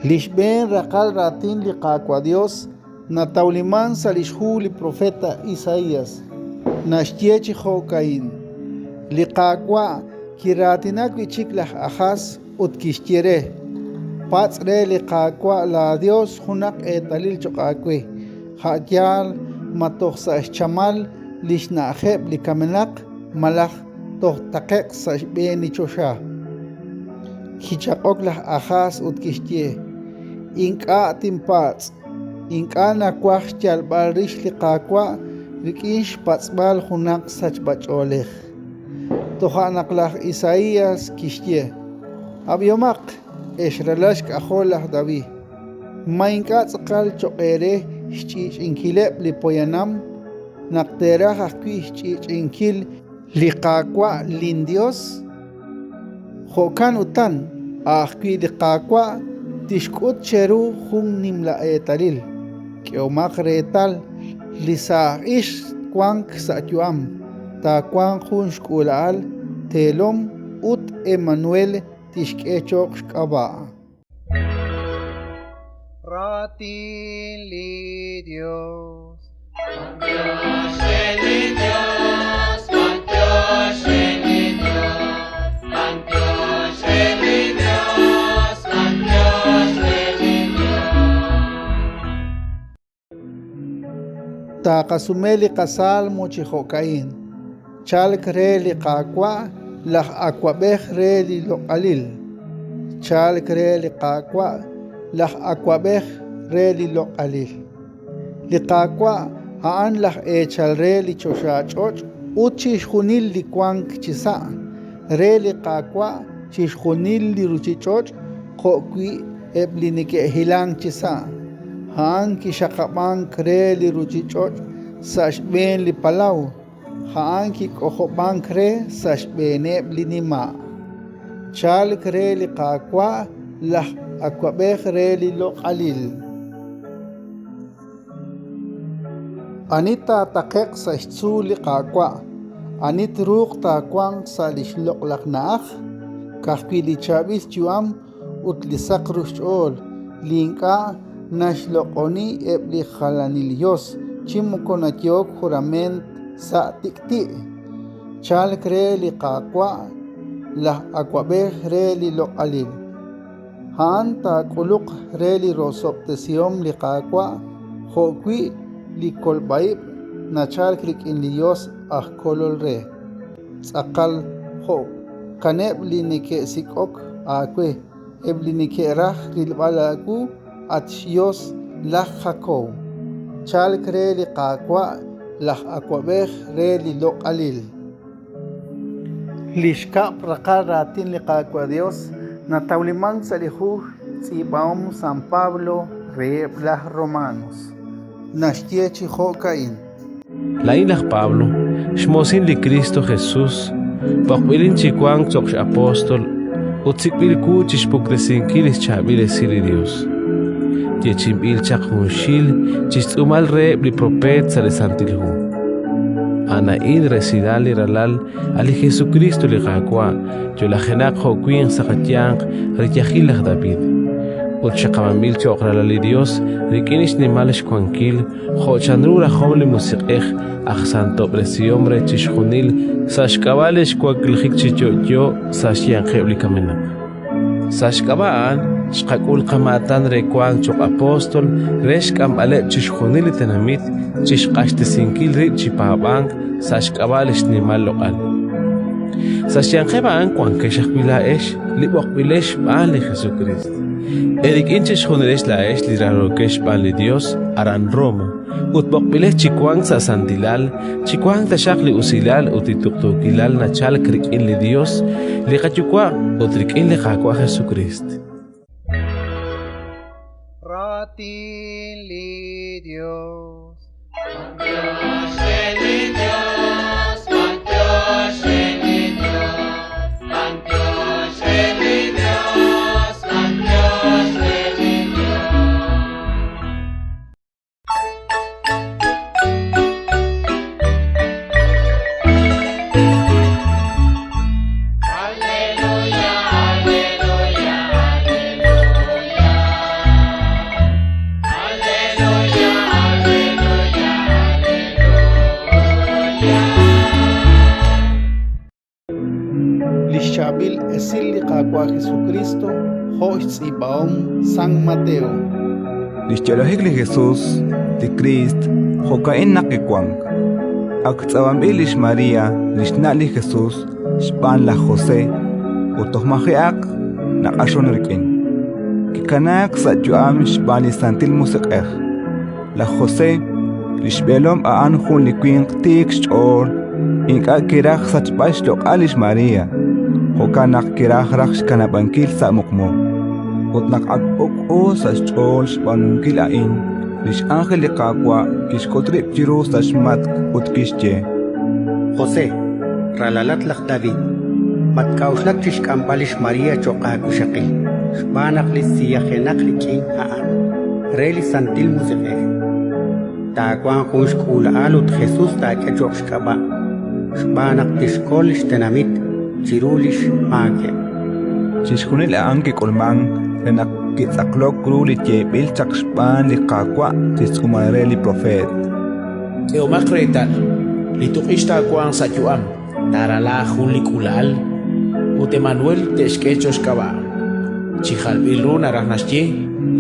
Lishben rakal ratin liqaqua Dios natauliman salishhu li profeta Isaías nashtiechi jokain liqaqua kiratinak bichiklah ajas utkishtiere patsre liqaqua la Dios hunak etalil choqaqui hakyal matohsa chamal lishnajeb likamenak malaj tohtaqeq sashbeni chosha kichaqoklah ajas utkishtie inka timpats inka nakwaj chalbal rish liqaqua rikish patsbal hunak sachbacholej tojanaqlah Isaías kishtie abyomaq eshralash kajolah David mainka tzqal choqere inkileb lipoyanam naqteraj akwi inkil liqaqua lindios jokan utan akwi liqaqua tishkut cheru jun nimla etalil kiomaq retal lisa ish kwank satyuam ta kwan jun shkulal telom ut Emmanuel tishkechoq shkaba Ratin li Dios, Dios li Dios, Dios li Dios, Dios li Dios, Dios li Dios. Taqasumeli qasal mochijokain chal kre liqaqua lah aquabej re li loqalil chal kre liqaqua lah aquabej re li loqalil liqaqua haan lah echal re li choshach'och uchishjunil li kwank chisa re liqaqua chishjunil li ruchich'och qoqwi eblinike hilang chisa haan kishaqaban kre li ruchich'och sashben li palaw haan kikojoban kre sashbene blinima chal kre liqaqua lah aquabej re li loqalil anita taqeq sashtu liqaqua anit ruq taquan salishloq laqnaaj kajki li chabis chuam utlisaq rushol linka nashloqoni ebli khalanilios chimukonatyok jurament sa tikti chal kre liqaqua lah aquabej re li loqalil haan ta kuluk re li rosoptesiom liqaqua joqwi li kolbaib nachal krikin li Dios kolol re tzaqal jo kaneb li nike sikok akwe eb li nike raj rilbalaku at Dios lah Jacob chal kre liqaqua lah aquabej re li loqalil lishkap raqal ratin liqaqua Dios natauliman salihu tzibam San Pablo re blah Romanos nashtiechi jokain Lailah Pablo shmosin li Cristo Jesús paqbilin chikwang tzoksh apóstol utzikbil ku chishpukdesinkilis chabiles siri Dios yechimbil chakhunshil chitzumal re li propet sale santilhu ana in residali ralal ali Jesucristo li qaqwa yo la jenak jokwin saqatyang riyahilah David utshaqamil choqralali Dios rikinish nimalish kwankil jochandrura homle musiqej ahsanto presiombre chishjunil sashkabalish kwaklhik chichoyo sashyanqebli kamenak sashkabaan shqakul qamatan re kwan choq apóstol reshkam ale chishjunil tenamit chishqashtesinkil ri chipabang sashkabalish nimal loqal sashyanqebaan kwankeshaqbilaesh liboqbilesh bali Jesucristo Erik inches joneres laesh lirarokesh bali Dios aran Roma utbokbileh chikwang sa santilal chikwang tashakli usilal utituktukilal na chal krikin li Dios liqachukwa utrikin li qaqwa Jesucristo Ratin li Dios, Dios li Dios, Dios li Dios, Dios li Dios, Dios li Dios. Aleluya, aleluya, aleluya. kwa Jesucristo, Hochs y Baum San Mateo. Lixcholojik li Jesús, li Christ, jokain nakikwang. Aktsawambil lish María, lishna li Jesús, shpan la José, utohmajiak, nakashon rikin. Kikanak sa juam shpan li santil musikech. La José, lishbelom aanjun li kwing tik shol, inka kirach sa chpash lok alish María, jokanak kirach raksh kanabankil sa mukmo. Utnak ag-ok-o sa shol shpanunkil ain, lish angel li kakwa, kishkotrip jiro sa shmat utkishche. José, ralalat David, matkauslak tishkambalish María chokakushakil, shpanak li siyajenak li king haan, reli santil musikeh. Taakwan hush kula alut Jesús taakya jokshkaba, shpanak tishkolish tenamit, chirulish maake. Chishkunil aanki kolman, renak kitsaklok kruli tjebil chakshpan li kakwa, tiskumareli profet. Eomak retal, litukishta kuang sa yuam, tarala juli kulal, ute Manuel teshkechos kaba, chijalbilu narajnashye,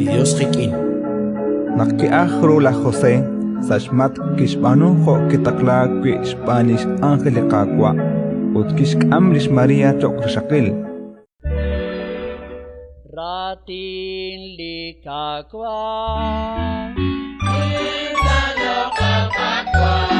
y Dios jikin. Nakkiajro la José, sashmat kishpanu jo kitakla kwi Spanish ángel kakwa, utkishk amrish María chokrashakil. Ratin likakwa Indalo kapakwa